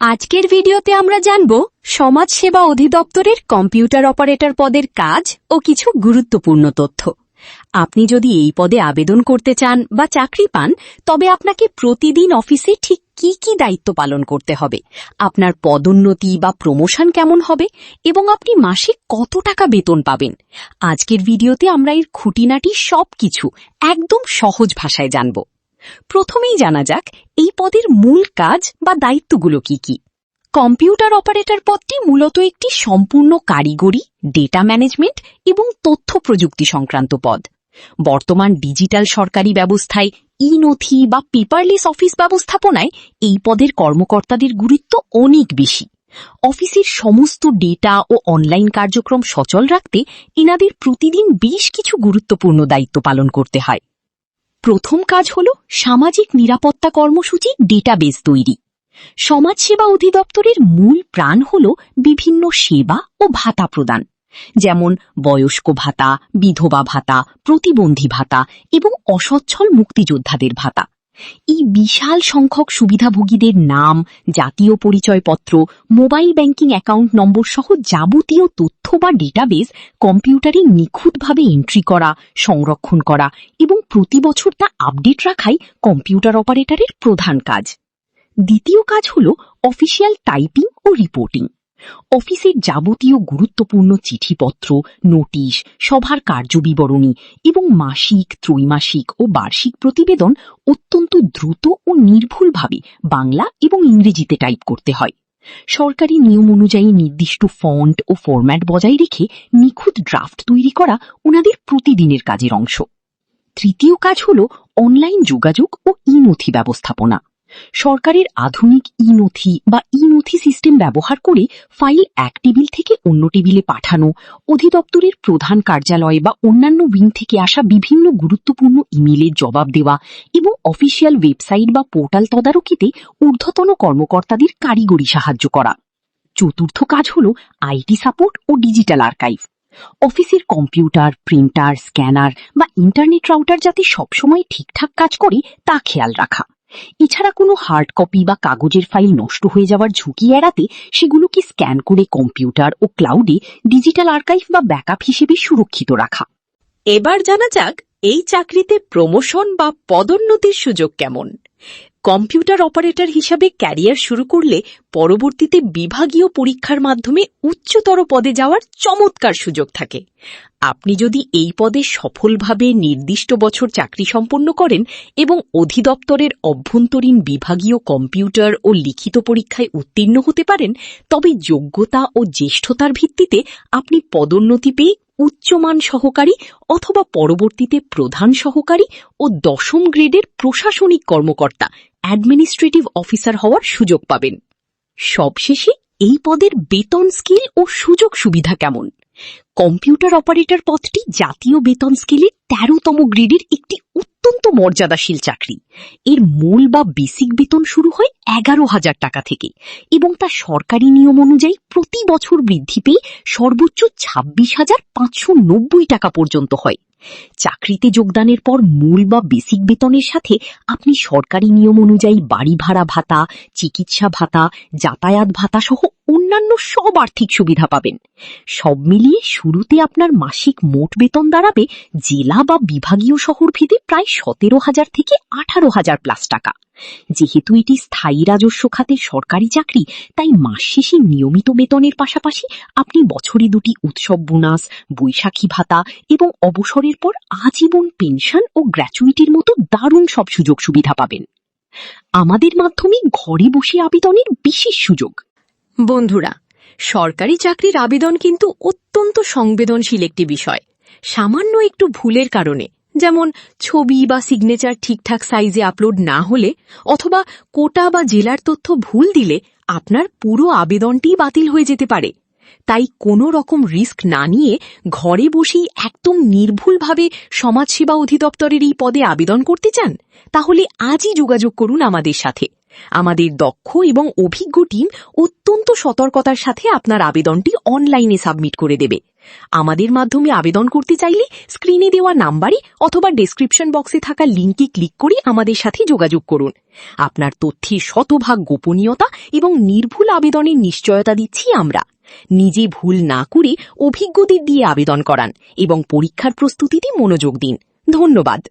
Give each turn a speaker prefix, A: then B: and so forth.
A: আজকের ভিডিওতে আমরা জানব সমাজ সেবা অধিদপ্তরের কম্পিউটার অপারেটর পদের কাজ ও কিছু গুরুত্বপূর্ণ তথ্য। আপনি যদি এই পদে আবেদন করতে চান বা চাকরি পান, তবে আপনাকে প্রতিদিন অফিসে ঠিক কি কি দায়িত্ব পালন করতে হবে, আপনার পদোন্নতি বা প্রমোশন কেমন হবে এবং আপনি মাসে কত টাকা বেতন পাবেন। আজকের ভিডিওতে আমরা এর খুঁটিনাটি সবকিছু একদম সহজ ভাষায় জানব। প্রথমেই জানা যাক এই পদের মূল কাজ বা দায়িত্বগুলো কি কি। কম্পিউটার অপারেটর পদটি মূলত একটি সম্পূর্ণ কারিগরি, ডেটা ম্যানেজমেন্ট এবং তথ্য প্রযুক্তি সংক্রান্ত পদ। বর্তমান ডিজিটাল সরকারি ব্যবস্থায় ই-নথি বা পেপারলেস অফিস ব্যবস্থাপনায় এই পদের কর্মকর্তাদের গুরুত্ব অনেক বেশি। অফিসের সমস্ত ডেটা ও অনলাইন কার্যক্রম সচল রাখতে এনাদের প্রতিদিন বেশ কিছু গুরুত্বপূর্ণ দায়িত্ব পালন করতে হয়। প্রথম কাজ হল সামাজিক নিরাপত্তা কর্মসূচি ডেটাবেস তৈরি। সমাজসেবা অধিদপ্তরের মূল প্রাণ হল বিভিন্ন সেবা ও ভাতা প্রদান, যেমন বয়স্ক ভাতা, বিধবা ভাতা, প্রতিবন্ধী ভাতা এবং অসচ্ছল মুক্তিযোদ্ধাদের ভাতা। এই বিশাল সংখ্যক সুবিধাভোগীদের নাম, জাতীয় পরিচয়পত্র, মোবাইল ব্যাংকিং অ্যাকাউন্ট নম্বর সহ যাবতীয় তথ্য বা ডেটাবেস কম্পিউটারে নিখুঁতভাবে এন্ট্রি করা, সংরক্ষণ করা এবং প্রতি বছর তা আপডেট রাখাই কম্পিউটার অপারেটরের প্রধান কাজ। দ্বিতীয় কাজ হল অফিসিয়াল টাইপিং ও রিপোর্টিং। অফিসের যাবতীয় গুরুত্বপূর্ণ চিঠিপত্র, নোটিশ, সভার কার্যবিবরণী এবং মাসিক, ত্রৈমাসিক ও বার্ষিক প্রতিবেদন অত্যন্ত দ্রুত ও নির্ভুলভাবে বাংলা এবং ইংরেজিতে টাইপ করতে হয়। সরকারি নিয়ম অনুযায়ী নির্দিষ্ট ফন্ট ও ফরম্যাট বজায় রেখে নিখুঁত ড্রাফট তৈরি করা ওনাদের প্রতিদিনের কাজের অংশ। তৃতীয় কাজ হল অনলাইন যোগাযোগ ও ই-নথি ব্যবস্থাপনা। সরকারের আধুনিক ই-নথি বা ই-নথি সিস্টেম ব্যবহার করে ফাইল এক টেবিল থেকে অন্য টেবিলে পাঠানো, অধিদপ্তরের প্রধান কার্যালয় বা অন্যান্য উইং থেকে আসা বিভিন্ন গুরুত্বপূর্ণ ইমেলের জবাব দেওয়া এবং অফিসিয়াল ওয়েবসাইট বা পোর্টাল তদারকিতে ঊর্ধ্বতন কর্মকর্তাদের কারিগরি সাহায্য করা। চতুর্থ কাজ হল আইটি সাপোর্ট ও ডিজিটাল আর্কাইভ। অফিসের কম্পিউটার, প্রিন্টার, স্ক্যানার বা ইন্টারনেট রাউটার যাতে সবসময় ঠিকঠাক কাজ করে তা খেয়াল রাখা। এছাড়া কোনো হার্ড কপি বা কাগজের ফাইল নষ্ট হয়ে যাওয়ার ঝুঁকি এড়াতে সেগুলোকে স্ক্যান করে কম্পিউটার ও ক্লাউডে ডিজিটাল আর্কাইভ বা ব্যাকআপ হিসেবে সুরক্ষিত রাখা।
B: এবার জানা যাক এই চাকরিতে প্রমোশন বা পদোন্নতির সুযোগ কেমন। কম্পিউটার অপারেটর হিসাবে ক্যারিয়ার শুরু করলে পরবর্তীতে বিভাগীয় পরীক্ষার মাধ্যমে উচ্চতর পদে যাওয়ার চমৎকার সুযোগ থাকে। আপনি যদি এই পদে সফলভাবে নির্দিষ্ট বছর চাকরি সম্পন্ন করেন এবং অধিদপ্তরের অভ্যন্তরীণ বিভাগীয় কম্পিউটার ও লিখিত পরীক্ষায় উত্তীর্ণ হতে পারেন, তবে যোগ্যতা ও জ্যেষ্ঠতার ভিত্তিতে আপনি পদোন্নতি পেয়ে উচ্চমান সহকারী অথবা পরবর্তীতে প্রধান সহকারী ও 10ম গ্রেডের প্রশাসনিক কর্মকর্তা অ্যাডমিনিস্ট্রেটিভ অফিসার হওয়ার সুযোগ পাবেন। সবশেষে এই পদের বেতন স্কেল ও সুযোগ সুবিধা কেমন। কম্পিউটার অপারেটর পদটি জাতীয় বেতন স্কেলে 13তম গ্রেডের একটি অত্যন্ত মর্যাদাশীল চাকরি। এর মূল বা বেসিক বেতন শুরু হয় 11,000 টাকা থেকে এবং তা সরকারি নিয়ম অনুযায়ী প্রতি বছর বৃদ্ধি পেয়ে সর্বোচ্চ 26,590 টাকা পর্যন্ত হয়। চাকরিতে যোগদানের পর মূল বা বেসিক বেতনের সাথে আপনি সরকারি নিয়ম অনুযায়ী বাড়ি ভাড়া ভাতা, চিকিৎসা ভাতা, যাতায়াত ভাতা সহ অন্যান্য সব আর্থিক সুবিধা পাবেন। সব মিলিয়ে শুরুতে আপনার মাসিক মোট বেতন দাঁড়াবে জেলা বা বিভাগীয় শহর ভেদে প্রায় 17,000 থেকে 18,000 প্লাস টাকা। যেহেতু এটি স্থায়ী রাজস্ব খাতের সরকারি চাকরি, তাই মাস শেষে নিয়মিত বেতনের পাশাপাশি আপনি বছরে 2টি উৎসব বোনাস, বৈশাখী ভাতা এবং অবসরের পর আজীবন পেনশন ও গ্র্যাচুইটির মতো দারুণ সব সুযোগ সুবিধা পাবেন। আমাদের মাধ্যমে ঘরে বসে আবেদনের বিশেষ সুযোগ। বন্ধুরা, সরকারি চাকরির আবেদন কিন্তু অত্যন্ত সংবেদনশীল একটি বিষয়। সামান্য একটু ভুলের কারণে, যেমন ছবি বা সিগনেচার ঠিকঠাক সাইজে আপলোড না হলে অথবা কোটা বা জেলার তথ্য ভুল দিলে আপনার পুরো আবেদনটি বাতিল হয়ে যেতে পারে। তাই কোনো রকম রিস্ক না নিয়ে ঘরে বসেই একদম নির্ভুলভাবে সমাজসেবা অধিদপ্তরের এই পদে আবেদন করতে চান, তাহলে আজই যোগাযোগ করুন আমাদের সাথে। আমাদের দক্ষ এবং অভিজ্ঞ টিম অত্যন্ত সতর্কতার সাথে আপনার আবেদনটি অনলাইনে সাবমিট করে দেবে। আমাদের মাধ্যমে আবেদন করতে চাইলে স্ক্রিনে দেওয়া নাম্বারে অথবা ডেসক্রিপশন বক্সে থাকা লিঙ্কে ক্লিক করে আমাদের সাথে যোগাযোগ করুন। আপনার তথ্যের শতভাগ গোপনীয়তা এবং নির্ভুল আবেদনের নিশ্চয়তা দিচ্ছি আমরা। নিজে ভুল না করে অভিজ্ঞদের দিয়ে আবেদন করান এবং পরীক্ষার প্রস্তুতিতে মনোযোগ দিন। ধন্যবাদ।